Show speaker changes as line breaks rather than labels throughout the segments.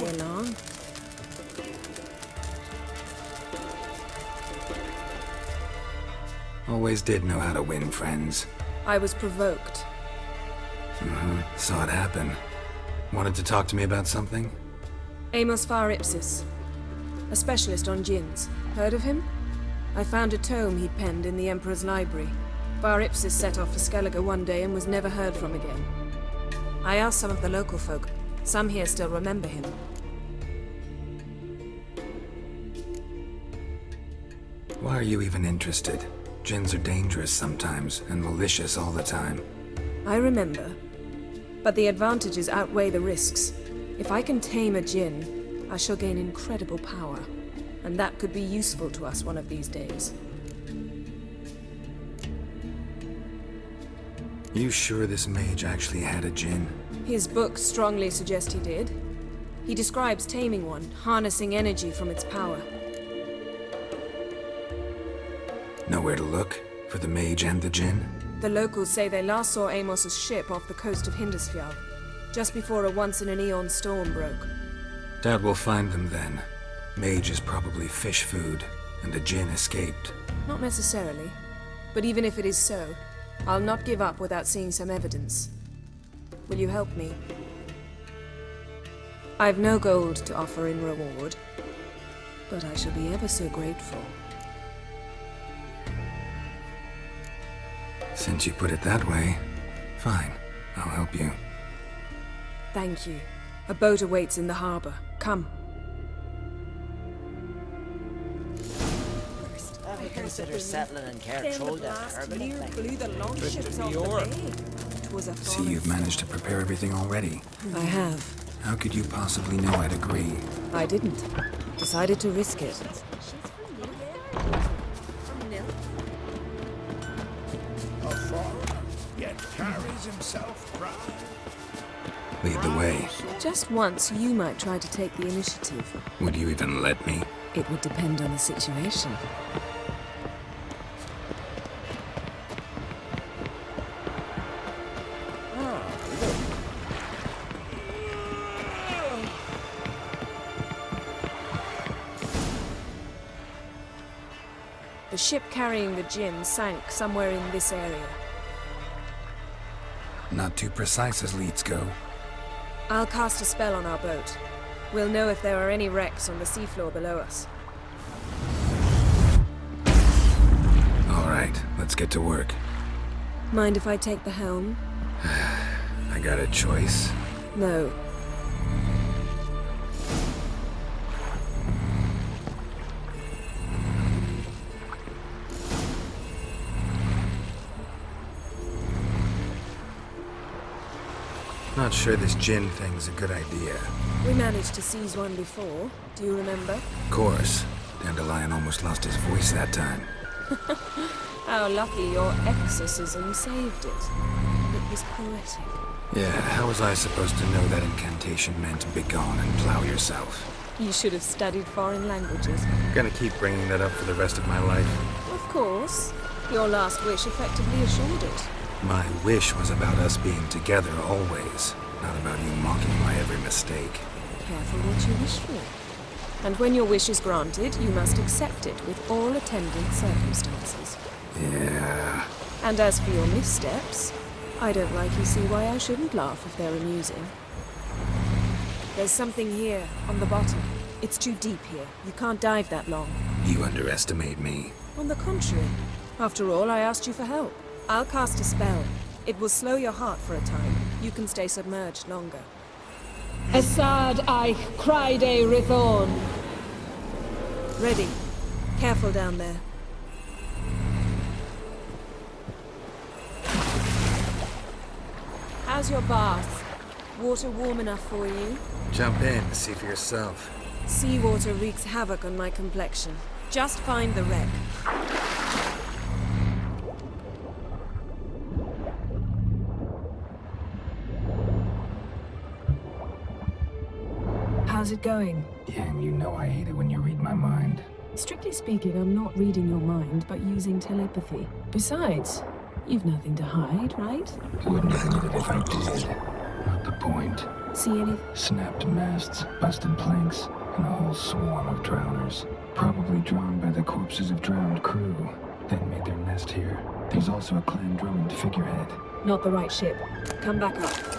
here long.
Always did know how to win friends.
I was provoked.
Saw it happen. Wanted to talk to me about something?
Amos Far Ipsis, a specialist on djinns. Heard of him? I found a tome he'd penned in the Emperor's library. Far Ipsis set off for Skellige one day and was never heard from again. I asked some of the local folk. Some here still remember him.
Why are you even interested? Djinns are dangerous sometimes, and malicious all the time.
I remember. But the advantages outweigh the risks. If I can tame a djinn, I shall gain incredible power. And that could be useful to us one of these days.
You sure this mage actually had a djinn?
His books strongly suggest he did. He describes taming one, harnessing energy from its power.
Nowhere to look? For the mage and the djinn?
The locals say they last saw Amos's ship off the coast of Hindisfjall, just before a once-in-an-eon storm broke.
Doubt we'll find them then. Mage is probably fish food, and the djinn escaped.
Not necessarily. But even if it is so, I'll not give up without seeing some evidence. Will you help me? I've no gold to offer in reward, but I shall be ever so grateful.
Since you put it that way, fine. I'll help you.
Thank you. A boat awaits in the harbor. Come.
I consider settling in Cairtrolda permanently.
See, you've managed to prepare everything already.
I have.
How could you possibly know I'd agree?
I didn't. Decided to risk it.
Yet carries himself proud.
Lead the way.
Just once, you might try to take the initiative.
Would you even let me?
It would depend on the situation. The ship carrying the djinn sank somewhere in this area.
Not too precise as leads go.
I'll cast a spell on our boat. We'll know if there are any wrecks on the seafloor below us.
All right, let's get to work.
Mind if I take the helm?
I got a choice.
No.
Not sure this djinn thing's a good idea.
We managed to seize one before. Do you remember?
Of course. Dandelion almost lost his voice that time.
How lucky your exorcism saved it. It was poetic.
Yeah, how was I supposed to know that incantation meant begone and plow yourself?
You should have studied foreign languages.
Gonna keep bringing that up for the rest of my life.
Of course. Your last wish effectively assured it.
My wish was about us being together always, not about you mocking my every mistake.
Careful what you wish for. And when your wish is granted, you must accept it with all attendant circumstances.
Yeah.
And as for your missteps, I don't likely see why I shouldn't laugh if they're amusing. There's something here, on the bottom. It's too deep here. You can't dive that long.
You underestimate me.
On the contrary. After all, I asked you for help. I'll cast a spell. It will slow your heart for a time. You can stay submerged longer.
Assad I Cryde Rithorn.
Ready. Careful down there. How's your bath? Water warm enough for you?
Jump in, see for yourself.
Seawater wreaks havoc on my complexion. Just find the wreck. How's it going?
Damn, you know I hate it when you read my mind.
Strictly speaking, I'm not reading your mind, but using telepathy. Besides, you've nothing to hide, right?
Wouldn't admit it if I did. Not the point.
See anything?
Snapped masts, busted planks, and a whole swarm of drowners. Probably drawn by the corpses of drowned crew, then made their nest here. There's also a Clan Drummond figurehead.
Not the right ship. Come back up.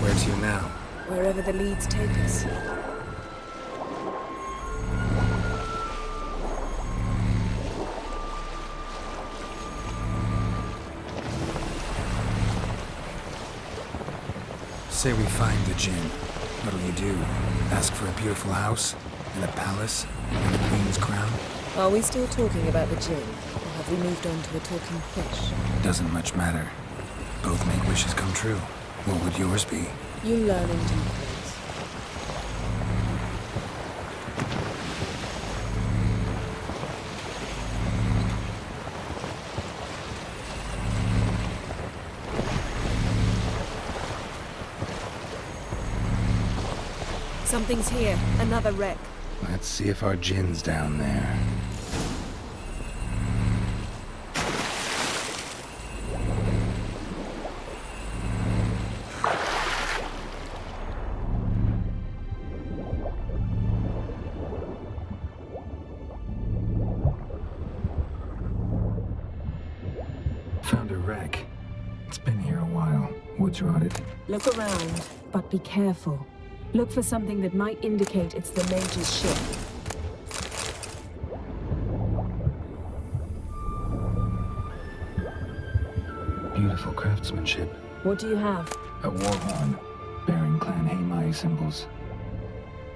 Where to now?
Wherever the leads take us.
Say we find the Jinn. What'll you do? Ask for a beautiful house? And a palace? And a queen's crown?
Are we still talking about the Jinn? Or have we moved on to a talking fish?
Doesn't much matter. Both make wishes come true. What would yours be?
You learn in due course. Something's here. Another wreck.
Let's see if our Jinn's down there. Found a wreck. It's been here a while. Wood's rotted.
Look around, but be careful. Look for something that might indicate it's the mage's ship.
Beautiful craftsmanship.
What do you have?
A war horn, bearing Clan Haimai symbols.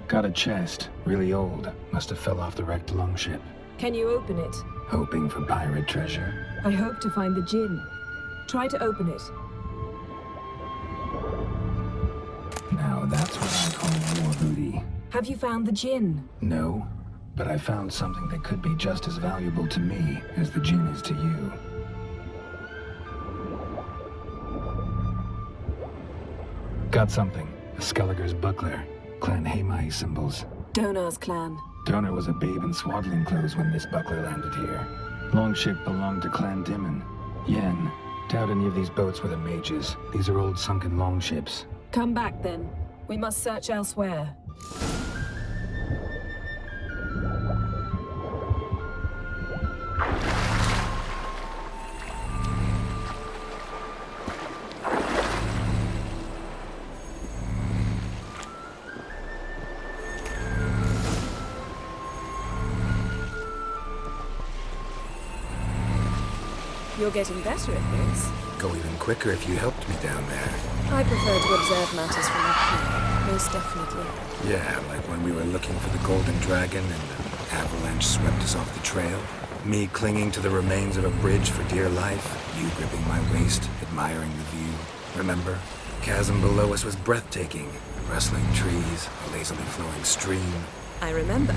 Got a chest, really old. Must have fell off the wrecked longship.
Can you open it?
Hoping for pirate treasure.
I hope to find the Jinn. Try to open it.
Now that's what I call war booty.
Have you found the Jinn?
No, but I found something that could be just as valuable to me as the Jinn is to you. Got something. A Skelliger's buckler. Clan Haimai symbols.
Donar's clan.
Donar was a babe in swaddling clothes when this buckler landed here. Longship belonged to Clan Dimon. Yen. Doubt any of these boats were the mages. These are old sunken longships.
Come back then. We must search elsewhere. You're getting better at this.
Go even quicker if you helped me down there.
I prefer to observe matters from up here, most definitely.
Yeah, like when we were looking for the Golden Dragon and the avalanche swept us off the trail. Me clinging to the remains of a bridge for dear life. You gripping my waist, admiring the view. Remember? The chasm below us was breathtaking. Rustling trees, a lazily flowing stream.
I remember,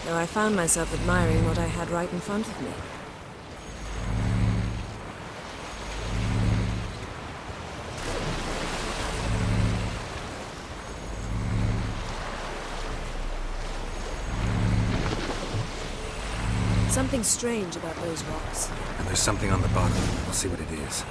though I found myself admiring what I had right in front of me. Something strange about those rocks.
And there's something on the bottom. We'll see what it is.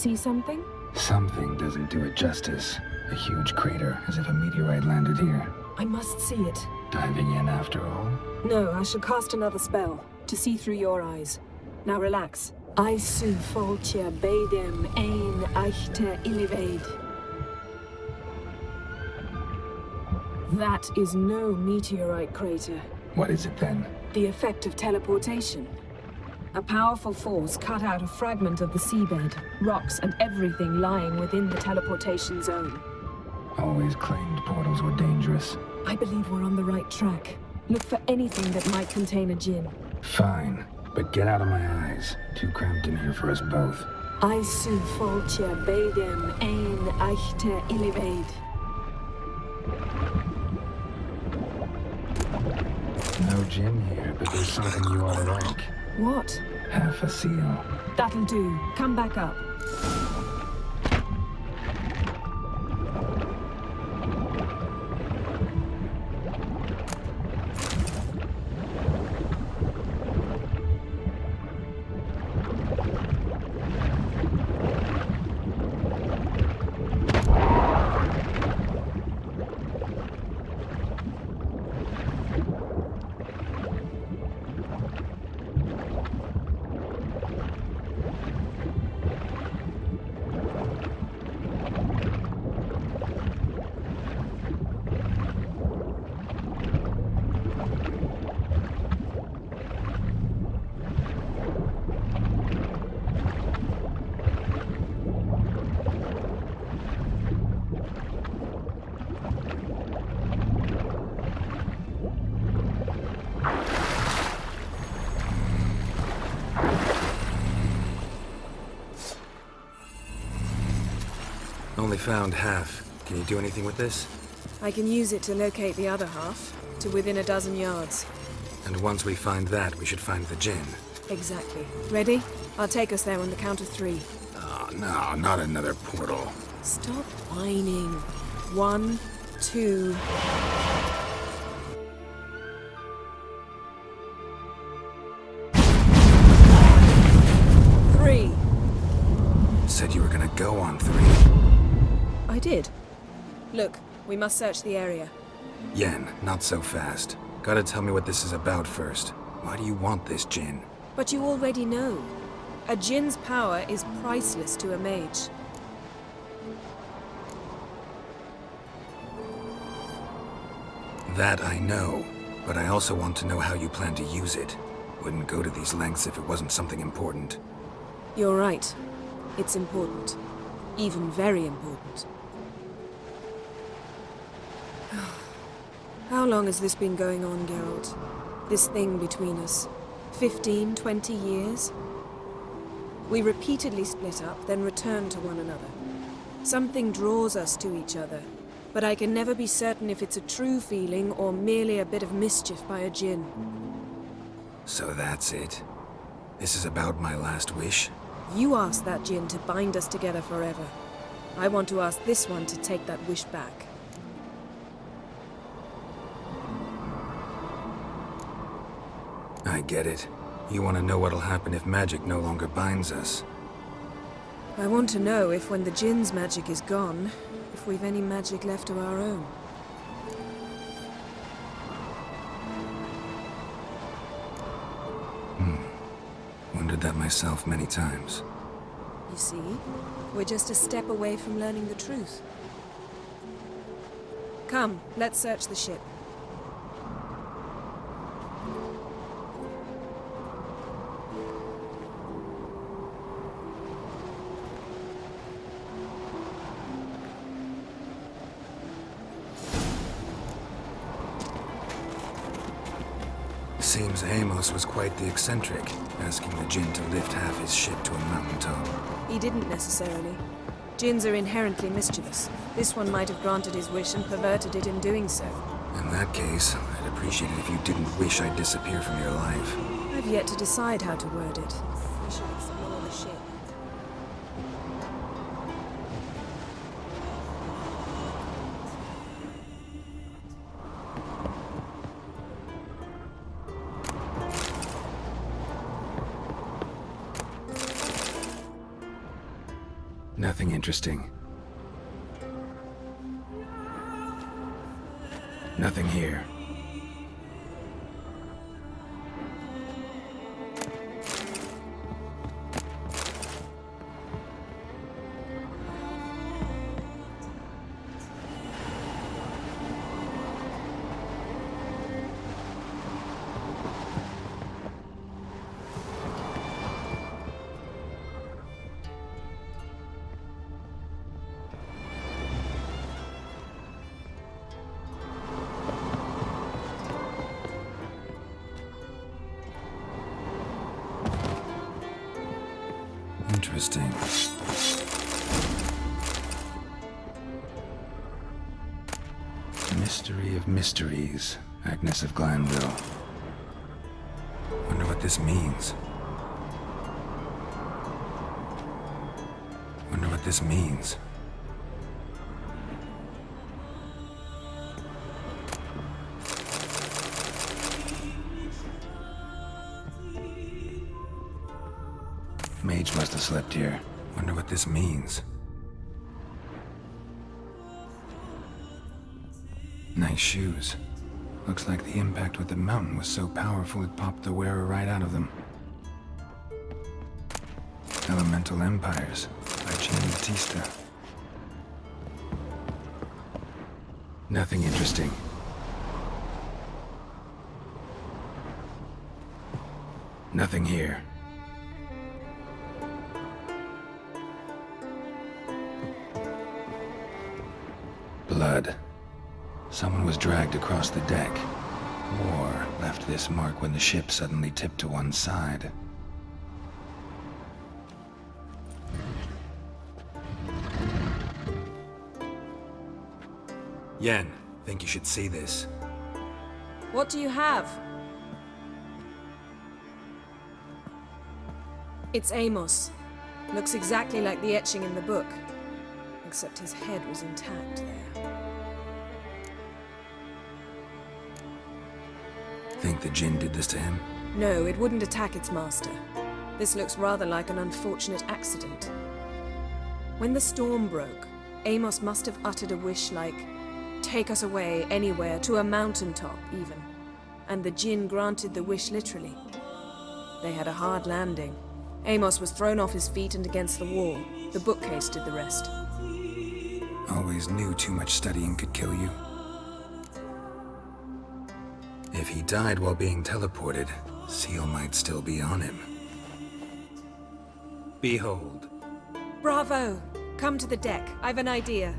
see something?
Something doesn't do it justice. A huge crater, as if a meteorite landed here.
I must see it.
Diving in after all?
No, I shall cast another spell, to see through your eyes. Now relax. I su foltia beidem ein eichte illivaid. That is no meteorite crater.
What is it then?
The effect of teleportation. A powerful force cut out a fragment of the seabed, rocks and everything lying within the teleportation zone.
Always claimed portals were dangerous.
I believe we're on the right track. Look for anything that might contain a djinn.
Fine, but get out of my eyes. Too cramped in here for us both.
I su foltia beidem ein eichte illivaid.
No gin here, but there's something you ought to like.
What?
Half a seal.
That'll do. Come back up.
Only found half. Can you do anything with this?
I can use it to locate the other half, to within a dozen yards.
And once we find that, we should find the gin.
Exactly. Ready? I'll take us there on the count of 3.
Oh, no, not another portal.
Stop whining. 1, 2... Three.
Said you were gonna go on 3.
I did. Look, we must search the area.
Yen, not so fast. Gotta tell me what this is about first. Why do you want this gin?
But you already know. A djinn's power is priceless to a mage.
That I know, but I also want to know how you plan to use it. Wouldn't go to these lengths if it wasn't something important.
You're right. It's important. Even very important. How long has this been going on, Geralt? This thing between us? 15, 20 years? We repeatedly split up, then returned to one another. Something draws us to each other, but I can never be certain if it's a true feeling or merely a bit of mischief by a djinn.
So that's it. This is about my last wish?
You asked that djinn to bind us together forever. I want to ask this one to take that wish back.
I get it. You want to know what'll happen if magic no longer binds us.
I want to know if when the djinn's magic is gone, if we've any magic left of our own.
Wondered that myself many times.
You see, we're just a step away from learning the truth. Come, let's search the ship.
Seems Amos was quite the eccentric, asking the djinn to lift half his ship to a mountaintop.
He didn't necessarily. Djinns are inherently mischievous. This one might have granted his wish and perverted it in doing so.
In that case, I'd appreciate it if you didn't wish I'd disappear from your life.
I've yet to decide how to word it. We should explore the ship.
Nothing interesting. Nothing here. Interesting. Mystery of mysteries, Agnes of Glanville. Wonder what this means. Wonder what this means. Mage must have slept here. Wonder what this means. Nice shoes. Looks like the impact with the mountain was so powerful it popped the wearer right out of them. Elemental Empires by Jean Batista. Nothing interesting. Nothing here. Blood. Someone was dragged across the deck. Or left this mark when the ship suddenly tipped to one side. Yen, think you should see this.
What do you have? It's Amos. Looks exactly like the etching in the book. Except his head was intact there.
Think the Jinn did this to him?
No, it wouldn't attack its master. This looks rather like an unfortunate accident. When the storm broke, Amos must have uttered a wish like, "Take us away, anywhere, to a mountaintop, even." And the Jinn granted the wish literally. They had a hard landing. Amos was thrown off his feet and against the wall. The bookcase did the rest.
Always knew too much studying could kill you. If he died while being teleported, Seal might still be on him. Behold.
Bravo! Come to the deck. I've an idea.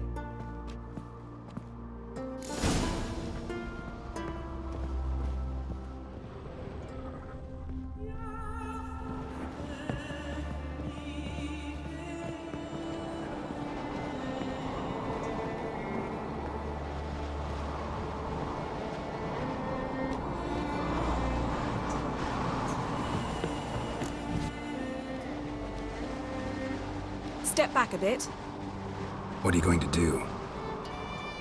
Step back a bit.
What are you going to do?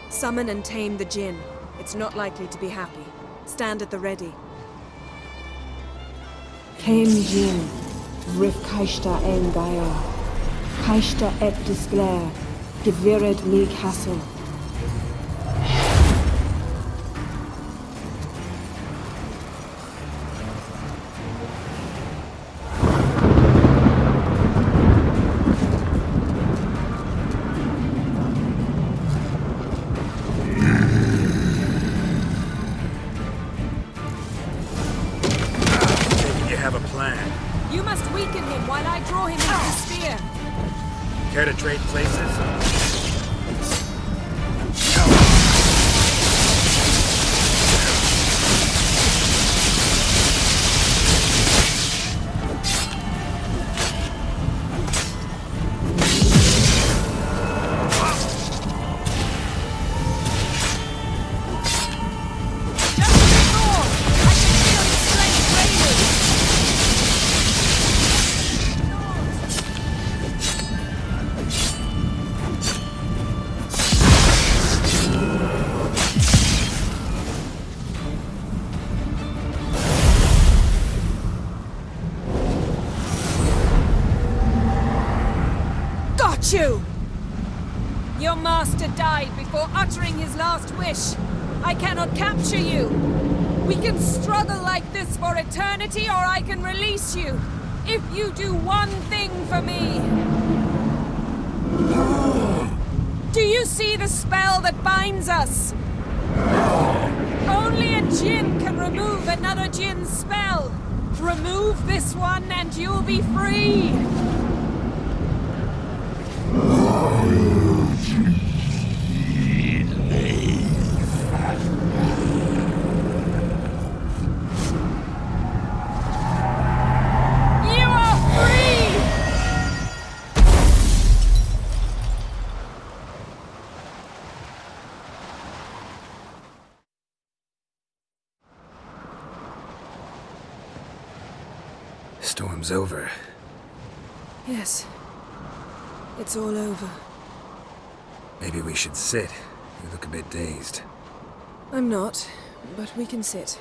Summon and tame the Jinn. It's not likely to be happy. Stand at the ready.
Came Jin, Rif Kaishta en Gaia, Kaishta et Disglair, Gevired me Castle.
You must weaken him while I draw him into the sphere.
Care to trade places?
Your master died before uttering his last wish. I cannot capture you. We can struggle like this for eternity, or I can release you. If you do one thing for me. Do you see the spell that binds us? Only a djinn can remove another djinn's spell. Remove this one and you'll be free. You are free!
Storm's over.
Yes. It's all over.
Maybe we should sit. You look a bit dazed.
I'm not, but we can sit.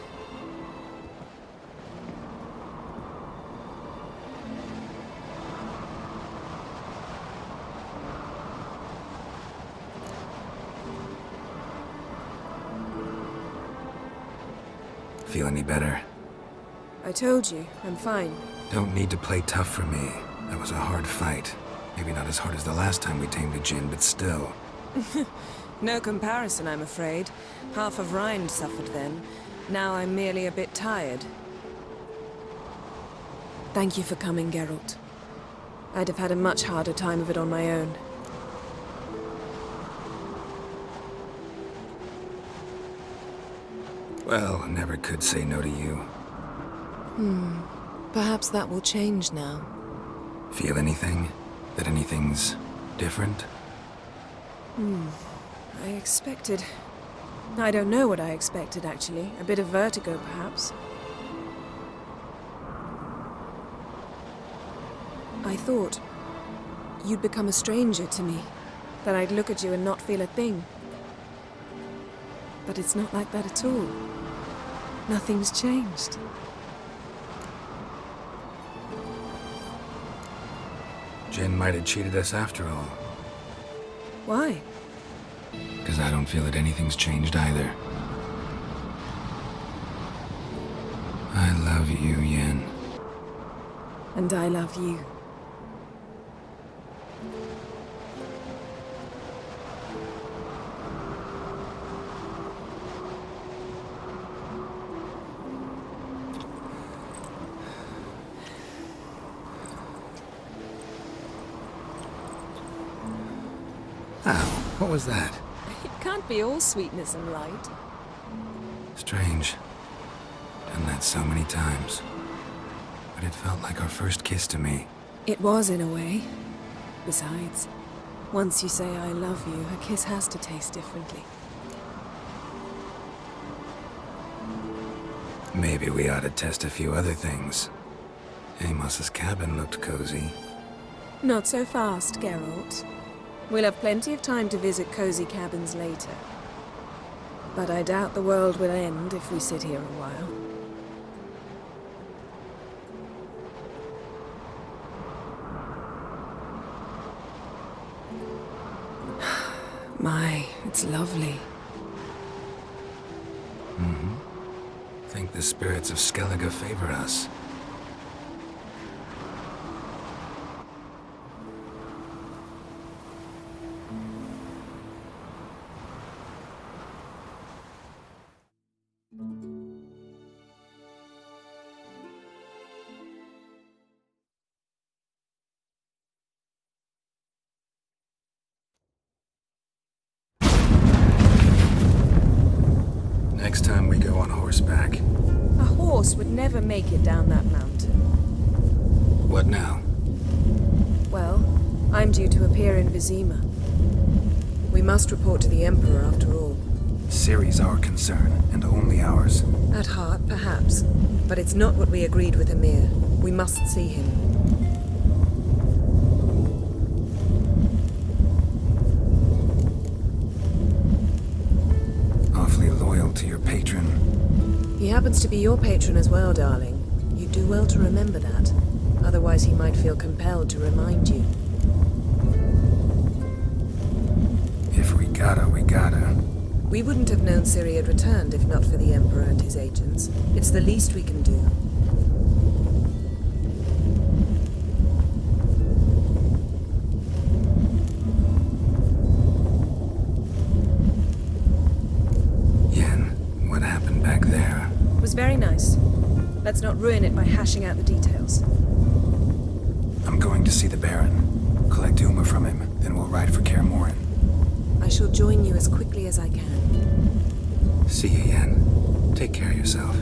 Feel any better?
I told you, I'm fine.
Don't need to play tough for me. That was a hard fight. Maybe not as hard as the last time we tamed a djinn, but still.
No comparison, I'm afraid. Half of Rind suffered then. Now I'm merely a bit tired. Thank you for coming, Geralt. I'd have had a much harder time of it on my own.
Well, never could say no to you.
Perhaps that will change now.
Feel anything? That anything's different?
I expected... I don't know what I expected, actually. A bit of vertigo, perhaps. I thought you'd become a stranger to me. That I'd look at you and not feel a thing. But it's not like that at all. Nothing's changed.
Jinn might have cheated us after all.
Why?
Because I don't feel that anything's changed either. I love you, Yen.
And I love you.
Ow, what was that?
It can't be all sweetness and light.
Strange. Done that so many times. But it felt like our first kiss to me.
It was, in a way. Besides, once you say I love you, a kiss has to taste differently.
Maybe we ought to test a few other things. Amos's cabin looked cozy.
Not so fast, Geralt. We'll have plenty of time to visit cozy cabins later. But I doubt the world will end if we sit here a while. My, it's lovely.
Think the spirits of Skellige favor us. Next time we go on horseback.
A horse would never make it down that mountain.
What now?
Well, I'm due to appear in Vizima. We must report to the Emperor after all.
Ciri's our concern, and only ours.
At heart, perhaps. But it's not what we agreed with Emir. We must see him.
Awfully loyal to your patron.
He happens to be your patron as well, darling. You do well to remember that. Otherwise he might feel compelled to remind you.
gotta.
We wouldn't have known Ciri had returned if not for the Emperor and his agents. It's the least we can do.
Yen, what happened back there?
It was very nice. Let's not ruin it by hashing out the details.
I'm going to see the Baron. Collect Uma from him, then we'll ride for Kaer Morhen.
I shall join you as quickly as I can.
See you, Yen. Take care of yourself.